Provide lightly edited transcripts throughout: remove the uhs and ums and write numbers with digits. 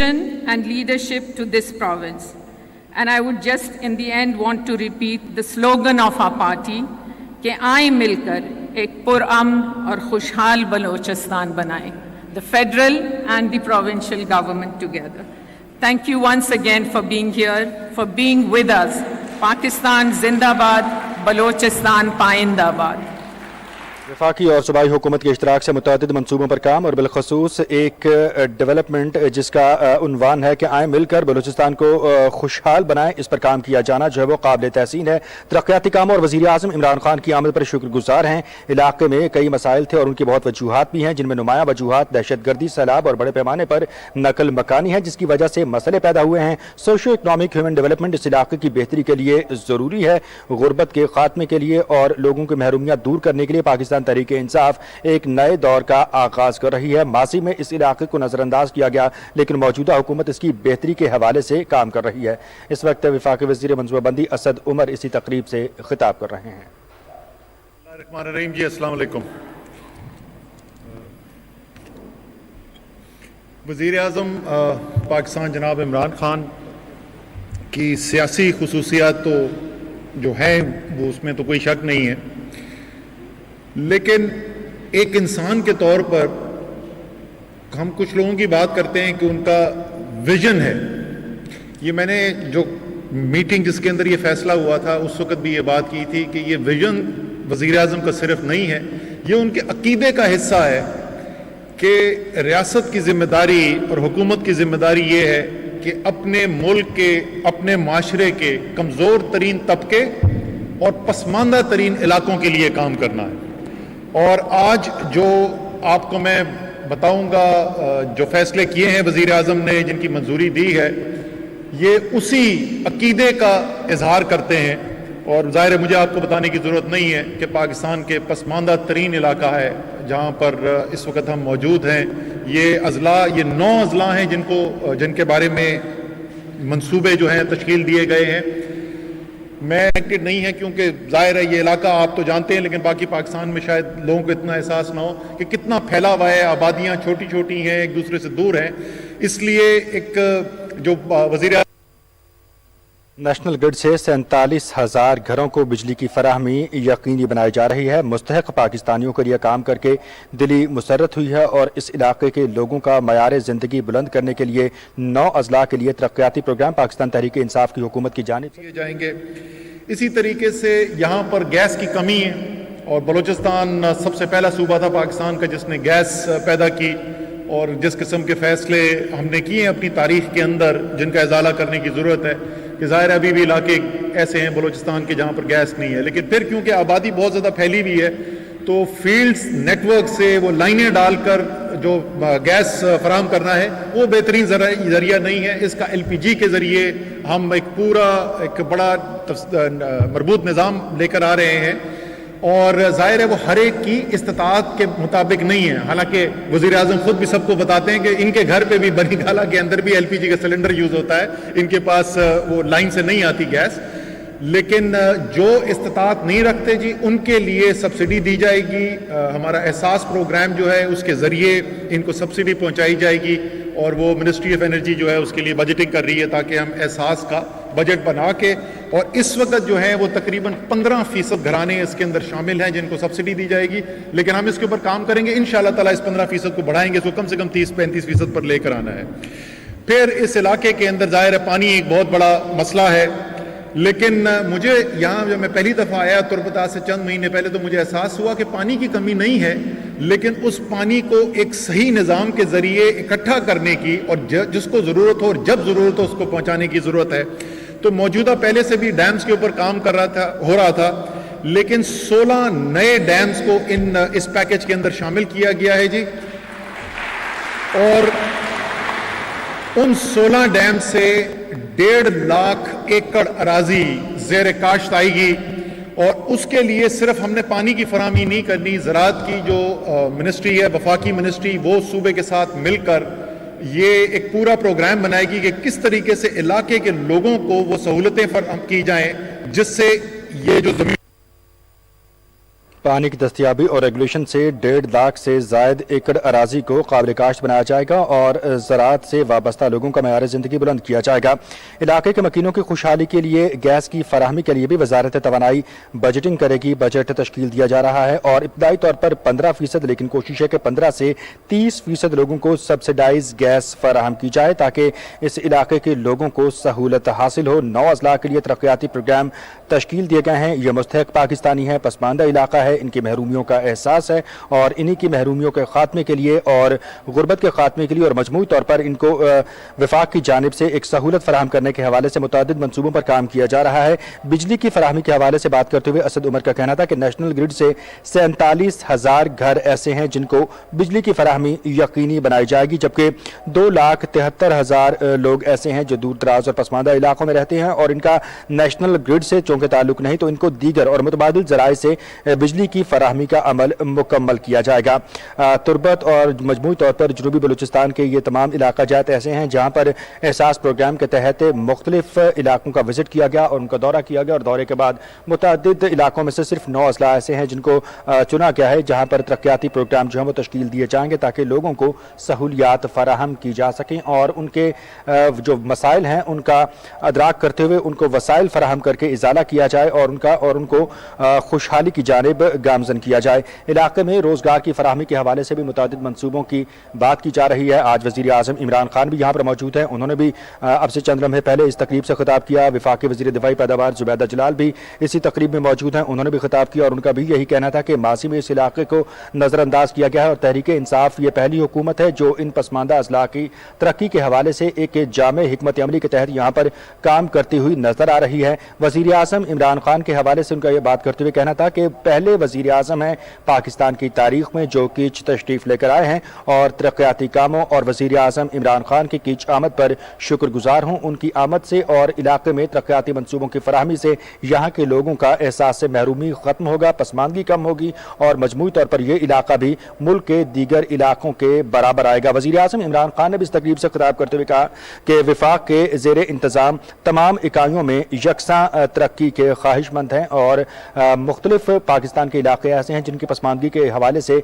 vision and leadership to this province. And I would just in the end want to repeat the slogan of our party کہ آئیں مل کر ایک پرامن اور خوشحال بلوچستان بنائیں. The federal and the provincial government together. Thank you once again for being here, for being with us. Pakistan Zindabad, Balochistan Paindabad. وفاقی اور صوبائی حکومت کے اشتراک سے متعدد منصوبوں پر کام اور بالخصوص ایک ڈیولپمنٹ جس کا عنوان ہے کہ آئیں مل کر بلوچستان کو خوشحال بنائیں، اس پر کام کیا جانا جو ہے وہ قابل تحسین ہے. ترقیاتی کام اور وزیر اعظم عمران خان کی آمد پر شکر گزار ہیں. علاقے میں کئی مسائل تھے اور ان کی بہت وجوہات بھی ہیں، جن میں نمایاں وجوہات دہشت گردی، سیلاب اور بڑے پیمانے پر نقل مکانی ہے، جس کی وجہ سے مسئلے پیدا ہوئے ہیں. سوشو اکنامک ہیومن ڈیولپمنٹ اس علاقے کی بہتری کے لیے ضروری ہے. غربت کے خاتمے کے لیے اور لوگوں کی محرومیاں دور کرنے کے لیے پاکستان تحریک انصاف ایک نئے دور کا آغاز کر رہی ہے. ماضی میں اس علاقے کو نظر انداز کیا گیا، لیکن موجودہ حکومت اس کی بہتری کے حوالے سے کام کر رہی ہے. اس وقت وفاقی وزیر منصوبہ بندی اسد عمر اسی تقریب سے خطاب کر رہے ہیں. الرحمن الرحیم جی، السلام علیکم. وزیر اعظم پاکستان جناب عمران خان کی سیاسی خصوصیات تو جو ہیں وہ اس میں تو کوئی شک نہیں ہے، لیکن ایک انسان کے طور پر ہم کچھ لوگوں کی بات کرتے ہیں کہ ان کا ویژن ہے. یہ میں نے جو میٹنگ جس کے اندر یہ فیصلہ ہوا تھا اس وقت بھی یہ بات کی تھی کہ یہ ویژن وزیر اعظم کا صرف نہیں ہے، یہ ان کے عقیدے کا حصہ ہے کہ ریاست کی ذمہ داری اور حکومت کی ذمہ داری یہ ہے کہ اپنے ملک کے، اپنے معاشرے کے کمزور ترین طبقے اور پسماندہ ترین علاقوں کے لیے کام کرنا ہے. اور آج جو آپ کو میں بتاؤں گا جو فیصلے کیے ہیں وزیر اعظم نے، جن کی منظوری دی ہے، یہ اسی عقیدے کا اظہار کرتے ہیں. اور ظاہر ہے مجھے آپ کو بتانے کی ضرورت نہیں ہے کہ پاکستان کے پسماندہ ترین علاقہ ہے جہاں پر اس وقت ہم موجود ہیں. یہ اضلاع، یہ 9 اضلاع ہیں جن کے بارے میں منصوبے جو ہیں تشکیل دیے گئے ہیں. میں کنیکٹڈ نہیں ہے کیونکہ ظاہر ہے یہ علاقہ آپ تو جانتے ہیں، لیکن باقی پاکستان میں شاید لوگوں کو اتنا احساس نہ ہو کہ کتنا پھیلا ہوا ہے. آبادیاں چھوٹی چھوٹی ہیں، ایک دوسرے سے دور ہیں. اس لیے ایک جو وزیر نیشنل گرڈ سے 47,000 گھروں کو بجلی کی فراہمی یقینی بنائی جا رہی ہے. مستحق پاکستانیوں کے لیے کام کر کے دلی مسرت ہوئی ہے اور اس علاقے کے لوگوں کا معیار زندگی بلند کرنے کے لیے 9 اضلاع کے لیے ترقیاتی پروگرام پاکستان تحریک انصاف کی حکومت کی جانب سے کیے جائیں گے. اسی طریقے سے یہاں پر گیس کی کمی ہے اور بلوچستان سب سے پہلا صوبہ تھا پاکستان کا جس نے گیس پیدا کی، اور جس قسم کے فیصلے ہم نے کیے ہیں اپنی تاریخ کے اندر جن کا ازالہ کرنے کی ضرورت ہے. کہ ظاہر ابھی بھی علاقے ایسے ہیں بلوچستان کے جہاں پر گیس نہیں ہے، لیکن پھر کیونکہ آبادی بہت زیادہ پھیلی ہوئی ہے تو فیلڈز نیٹ ورک سے وہ لائنیں ڈال کر جو گیس فراہم کرنا ہے وہ بہترین ذریعہ نہیں ہے. اس کا LPG کے ذریعے ہم ایک بڑا مربوط نظام لے کر آ رہے ہیں، اور ظاہر ہے وہ ہر ایک کی استطاعت کے مطابق نہیں ہے. حالانکہ وزیر اعظم خود بھی سب کو بتاتے ہیں کہ ان کے گھر پہ بھی بنی گالا کے اندر بھی LPG کا سلنڈر یوز ہوتا ہے، ان کے پاس وہ لائن سے نہیں آتی گیس. لیکن جو استطاعت نہیں رکھتے جی ان کے لیے سبسڈی دی جائے گی. ہمارا احساس پروگرام جو ہے اس کے ذریعے ان کو سبسڈی پہنچائی جائے گی، اور وہ منسٹری آف انرجی جو ہے اس کے لیے بجٹنگ کر رہی ہے تاکہ ہم احساس کا بجٹ بنا کے، اور اس وقت جو ہے وہ تقریباً 15% گھرانے اس کے اندر شامل ہیں جن کو سبسڈی دی جائے گی. لیکن ہم اس کے اوپر کام کریں گے انشاءاللہ تعالیٰ، اس 15% کو بڑھائیں گے، اس کو کم سے کم 30-35% پر لے کر آنا ہے. پھر اس علاقے کے اندر ظاہر ہے پانی ایک بہت بڑا مسئلہ ہے، لیکن مجھے یہاں جب میں پہلی دفعہ آیا تربتا سے چند مہینے پہلے تو مجھے احساس ہوا کہ پانی کی کمی نہیں ہے، لیکن اس پانی کو ایک صحیح نظام کے ذریعے اکٹھا کرنے کی اور جس کو ضرورت ہو اور جب ضرورت ہو اس کو پہنچانے کی ضرورت ہے. تو موجودہ پہلے سے بھی ڈیمز کے اوپر کام ہو رہا تھا، لیکن 16 نئے ڈیمز کو اس پیکج کے اندر شامل کیا گیا ہے جی. اور ان 16 ڈیم سے 1.5 لاکھ ایکڑ اراضی زیر کاشت آئے گی، اور اس کے لیے صرف ہم نے پانی کی فراہمی نہیں کرنی، زراعت کی جو منسٹری ہے وفاقی منسٹری وہ صوبے کے ساتھ مل کر یہ ایک پورا پروگرام بنائے گی کہ کس طریقے سے علاقے کے لوگوں کو وہ سہولتیں فراہم کی جائیں جس سے یہ جو زمین पानी की दस्तियाबी और रेगुलेशन से 1.5 लाख से जायद एकड़ अराजी को काबिल काश्त बनाया जाएगा और ज़राअत से वाबस्ता लोगों का मयार ज़िंदगी बुलंद किया जाएगा। इलाके के मकीनों की खुशहाली के लिए गैस की फराहमी के लिए भी वजारत तवानाई बजटिंग करेगी। बजट तश्कील दिया जा रहा है और इब्तदाई तौर पर 15%, लेकिन कोशिश है कि 15 से 30% लोगों को सब्सिडाइज गैस फराहम की जाए ताकि इस इलाके के लोगों को सहूलत हासिल हो। 9 अजला के लिए तरक्याती प्रोग्राम तश्कील दिए गए हैं। ये मुस्तहक पाकिस्तानी है, पसमानदा इलाका है, इनकी महरूमियों का एहसास है और इन्हीं की महरूमियों के खात्मे के लिए और गुर्बत के खात्मे के लिए और मजमूई तौर पर इनको वफाक की जानिब से एक सहूलत फराहम करने के हवाले से मुतअद्दिद मनसूबों पर काम किया जा रहा है। बिजली की फराहमी के हवाले से बात करते हुए असद उमर का कहना था कि नेशनल ग्रिड से 47,000 घर ऐसे हैं जिनको बिजली की फराहमी यकीनी बनाई जाएगी, जबकि 2,73,000 लोग ऐसे हैं जो दूर दराज और पसमानदा इलाकों में रहते हैं और इनका नेशनल ग्रिड से चूंकि ताल्लुक नहीं, तो इनको दीगर और मुतबादिल जराए से बिजली की फराहमी का अमल मुकम्मल किया जाएगा। तुर्बत और मजमूई तौर पर जनूबी बलूचिस्तान के ये तमाम इलाका जात ऐसे हैं जहाँ पर एहसास प्रोग्राम के तहत मुख्तलिफ इलाकों का विजिट किया गया और उनका दौरा किया गया और दौरे के बाद मुतअद्दिद इलाकों में से सिर्फ 9 अजला ऐसे हैं जिनको चुना गया है जहाँ पर तरक्याती प्रोग्राम जो है वो तश्कील दिए जाएंगे ताकि लोगों को सहूलियात फराहम की जा सकें और उनके जो मसाइल हैं उनका अदराक करते हुए उनको वसाइल फराहम करके इजाला किया जाए और उनको खुशहाली की जानिब गामजन किया जाए। इलाके में रोजगार की फराहमी के हवाले से भी मुतअद्दिद मंसूबों की बात की जा रही है। आज वज़ीर आज़म इमरान खान भी यहाँ पर मौजूद हैं। उन्होंने भी अब से चंद लम्हे पहले इस तकरीब से खिताब किया। वफाकी वज़ीर दिफाई पैदावार जुबैदा जलाल भी इसी तकरीब में मौजूद हैं। उन्होंने भी खिताब किया और उनका भी यही कहना था कि माजी में इस इलाके को नज़रअंदाज किया गया है और तहरीक इंसाफ ये पहली हुकूमत है जो इन पसमानदा अजला की तरक्की के हवाले से एक जामे हिकमत अमली के तहत यहाँ पर काम करती हुई नजर आ रही है। वज़ीर आज़म इमरान खान के हवाले से उनका ये बात करते हुए कहना था कि पहले वज़ीर आज़म हैं पाकिस्तान की तारीख में जो कीच तशरीफ लेकर आए हैं और तरक्याती कामों और वज़ीर आज़म इमरान खान की कीच आमद पर शुक्रगुजार हूँ। उनकी आमद से और इलाके में तरक्याती मंसूबों की फराहमी से यहाँ के लोगों का एहसास से महरूमी ख़त्म होगा, पसमानदगी कम होगी और मजमूई तौर पर यह इलाका भी मुल्क के दीगर इलाकों के बराबर आएगा। वज़ीर आज़म इमरान खान ने भी इस तकरीब से खिताब करते हुए कहा कि वफाक के ज़ेरे इंतज़ाम तमाम इकाइयों में यकसा तरक्की के ख्वाहिशमंद हैं और मुख्तलिफ पाकिस्तान के इलाके ऐसे हैं जिनकी पसमानदगी के हवाले से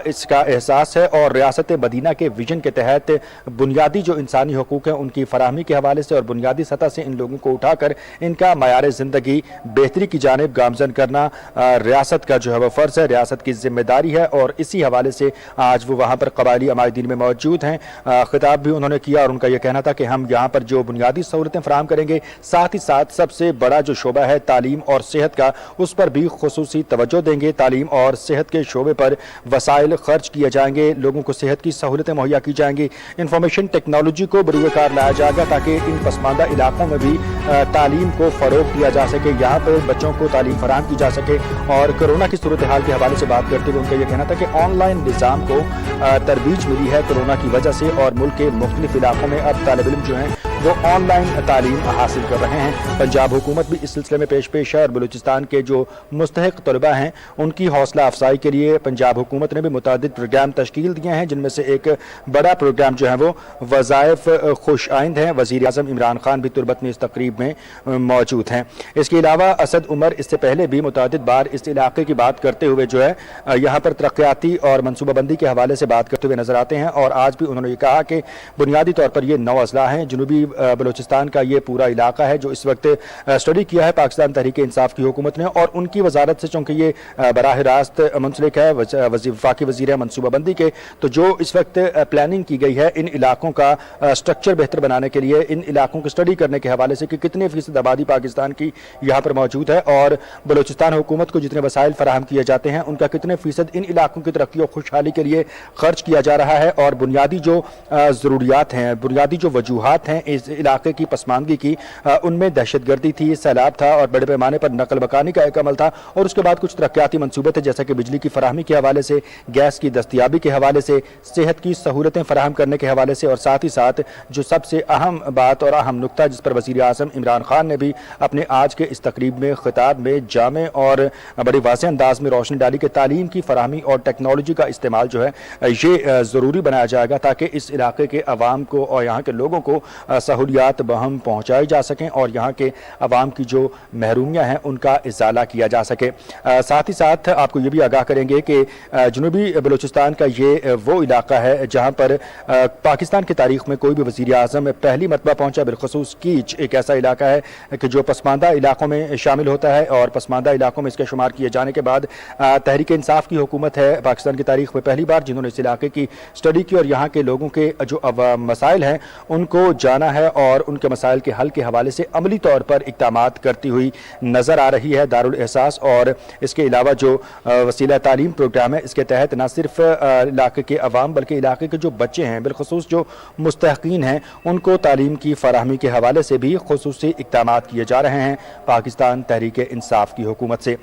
इसका एहसास है और रियासत मदीना के विजन के तहत बुनियादी जो इंसानी हकूक़ हैं उनकी फराहमी के हवाले से और बुनियादी सतह से इन लोगों को उठाकर इनका मयार ज़िंदगी बेहतरी की जानिब गामजन करना रियासत का जो है वह फ़र्ज़ है, रियासत की जिम्मेदारी है और इसी हवाले से आज वो वहाँ पर कबायली अमायदीन में मौजूद हैं। खिताब भी उन्होंने किया और उनका यह कहना था कि हम यहाँ पर जो बुनियादी सहूलतें फराहम करेंगे, साथ ही साथ सबसे बड़ा जो शोबा है तालीम और सेहत का, उस पर भी खुसूसी तवज्जो देंगे। तालीम और सेहत के शोबे पर वसाइल खर्च किए जाएंगे, लोगों को सेहत की सहूलतें मुहैया की जाएंगी। इंफॉर्मेशन टेक्नोलॉजी को बरूए कार लाया जाएगा ताकि इन पसमानदा इलाकों में भी तालीम को फ़रोग दिया जा सके, यहाँ पर बच्चों को तालीम फराहम की जा सके। और कोरोना की सूरत हाल के हवाले से बात करते हुए उनका यह कहना था कि ऑनलाइन निज़ाम को तरबीज मिली है कोरोना की वजह से और मुल्क के मुख्तलिफ इलाकों में अब तालिब इल्म जो हैं वो ऑनलाइन तालीम हासिल कर रहे हैं। पंजाब हुकूमत भी इस सिलसिले में पेश है और बलूचिस्तान के जो मुस्तहिक तलबा हैं उनकी हौसला अफजाई के लिए पंजाब हुकूमत ने भी मुतअद्दिद प्रोग्राम तश्कील दिए हैं, जिनमें से एक बड़ा प्रोग्राम जो है वो वज़ाइफ खुश आइंद हैं। वज़ीर आज़म इमरान खान भी तुरबत में इस तकरीब में मौजूद हैं। इसके अलावा असद उमर इससे पहले भी मुतअद्दिद बार इस इलाके की बात करते हुए जो है यहाँ पर तरक्याती और मनसूबाबंदी के हवाले से बात करते हुए नजर आते हैं और आज भी उन्होंने ये कहा कि बुनियादी तौर पर ये 9 अजला हैं। जनूबी बलूचिस्तान का ये पूरा इलाका है जो इस वक्त स्टडी किया है पाकिस्तान तहरीक इंसाफ की हुकूमत ने और उनकी वजारत से, चूँकि ये बराह रास्त मुंसलिक है वफाकी वज़ीर है मनसूबाबंदी के, तो जो इस वक्त प्लानिंग की गई है इन इलाकों का स्ट्रक्चर बेहतर बनाने के लिए, इन इलाकों को स्टडी करने के हवाले से कि कितने फीसद आबादी पाकिस्तान की यहाँ पर मौजूद है और बलूचिस्तान हुकूमत को जितने वसाइल फराहम किए जाते हैं उनका कितने फीसद इन इलाकों की तरक्की और खुशहाली के लिए खर्च किया जा रहा है और बुनियादी जो ज़रूरियात हैं, बुनियादी जो वजूहात हैं इस इलाके की पसमानदगी की, उनमें दहशतगर्दी थी, सैलाब था और बड़े पैमाने पर नकल मकानी का एक अमल था और उसके बाद कुछ तरक्याती मंसूबे थे जैसा कि बिजली की फराहमी के हवाले से, गैस की दस्तियाबी के हवाले से, सेहत की सहूलतें फराहम करने के हवाले से और साथ ही साथ जो सबसे अहम बात और अहम नुक्ता जिस पर वज़ीर आज़म इमरान खान ने भी अपने आज के इस तकरीब में खिताब में जामे और बड़े वाज़ेह अंदाज में रोशनी डाली कि तालीम की फराहमी और टेक्नोलॉजी का इस्तेमाल जो है ये ज़रूरी बनाया जाएगा ताकि इस इलाके के अवाम को और यहाँ के लोगों को सहूलियात बहम पहुँचाई जा सकें और यहाँ के अवाम की जो महरूमियाँ हैं उनका इजाला किया जा सके। साथ ही साथ आपको ये भी आगाह करेंगे कि जनूबी बलूचिस्तान का ये वो इलाका है जहाँ पर पाकिस्तान की तारीख में कोई भी वज़ीर आज़म पहली मरतबा पहुँचा। बिलखसूस कीच एक ऐसा इलाका है कि जो पसमानदा इलाकों में शामिल होता है और पसमानदा इलाकों में इसके शुमार किए जाने के बाद तहरीक इंसाफ की हुकूमत है पाकिस्तान की तारीख में पहली बार जिन्होंने इस इलाके की स्टडी की और यहाँ के लोगों के जो मसाइल हैं उनको जाना है और उनके मसाइल के हल के हवाले से अमली तौर पर इक़दामात करती हुई नज़र आ रही है। दारुल एहसास और इसके अलावा जो वसीला तालीम प्रोग्राम है इसके तहत न सिर्फ इलाके के अवाम बल्कि इलाके के जो बच्चे हैं बिलखसूस जो मुस्तहक़ीन हैं उनको तालीम की फराहमी के हवाले से भी खुसूसी इक़दामात किए जा रहे हैं पाकिस्तान तहरीक इंसाफ की हुकूमत से।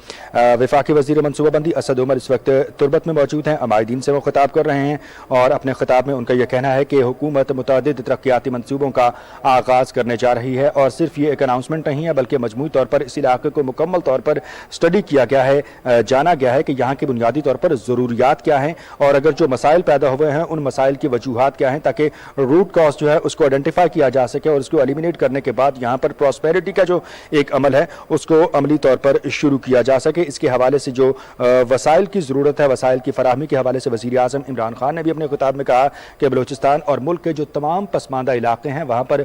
वफाकी वज़ीर मनसूबाबंदी असद उमर इस वक्त तुरबत में मौजूद हैं। अमायदीन से वो खिताब कर रहे हैं और अपने खिताब में उनका यह कहना है कि हुकूमत मुतअद्दिद तरक्याती मनसूबों का आगाज़ करने जा रही है और सिर्फ ये एक अनाउंसमेंट नहीं है बल्कि मजमूई तौर पर इस इलाके को मुकम्मल तौर पर स्टडी किया गया है, जाना गया है कि यहाँ की बुनियादी तौर पर ज़रूरियात क्या हैं और अगर जो मसाइल पैदा हुए हैं उन मसाइल की वजूहात क्या हैं ताकि रूट कॉज जो है उसको आइडेंटिफाई किया जा सके और उसको एलिमिनेट करने के बाद यहाँ पर प्रॉस्पेरिटी का जो एक अमल है उसको अमली तौर पर शुरू किया जा सके। इसके हवाले से जो वसाइल की ज़रूरत है वसाइल की फराहमी के हवाले से वज़ीर आज़म इमरान खान ने भी अपने खिताब में कहा कि बलूचिस्तान और मुल्क के जो तमाम पसमानदा इलाके हैं वहाँ पर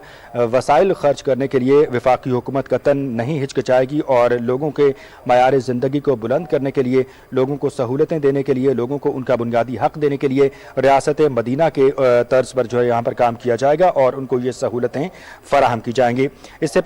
वसाइल खर्च करने के लिए वफाकी हुकूमत कतन नहीं हिचकिचाएगी और लोगों के मयार ज़िंदगी को बुलंद करने के लिए, लोगों को सहूलतें देने के लिए, लोगों को उनका बुनियादी हक़ देने के लिए रियासत मदीना के तर्ज पर जो है यहाँ पर काम किया जाएगा और उनको ये सहूलतें फराहम की जाएंगी। इससे